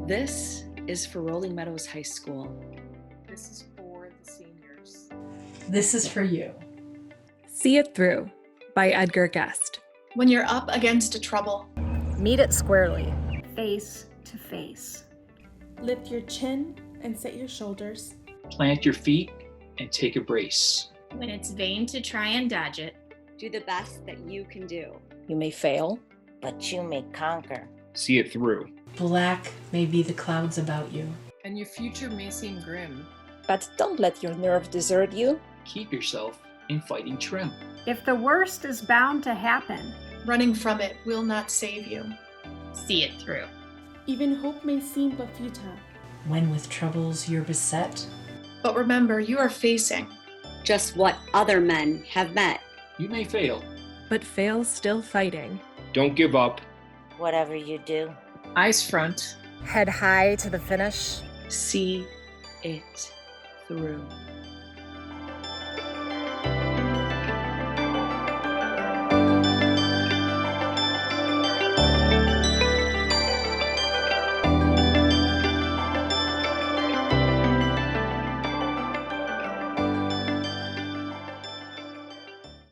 This is for Rolling Meadows High School. This is for the seniors. This is for you. See It Through by Edgar Guest. When you're up against a trouble, meet it squarely, face to face. Lift your chin and set your shoulders. Plant your feet and take a brace. When it's vain to try and dodge it, do the best that you can do. You may fail, but you may conquer. See it through. Black may be the clouds about you. And your future may seem grim. But don't let your nerve desert you. Keep yourself in fighting trim. If the worst is bound to happen, running from it will not save you. See it through. Even hope may seem but futile. When with troubles you're beset. But remember, you are facing just what other men have met. You may fail, but fail still fighting. Don't give up. Whatever you do, eyes front, head high to the finish. See it through.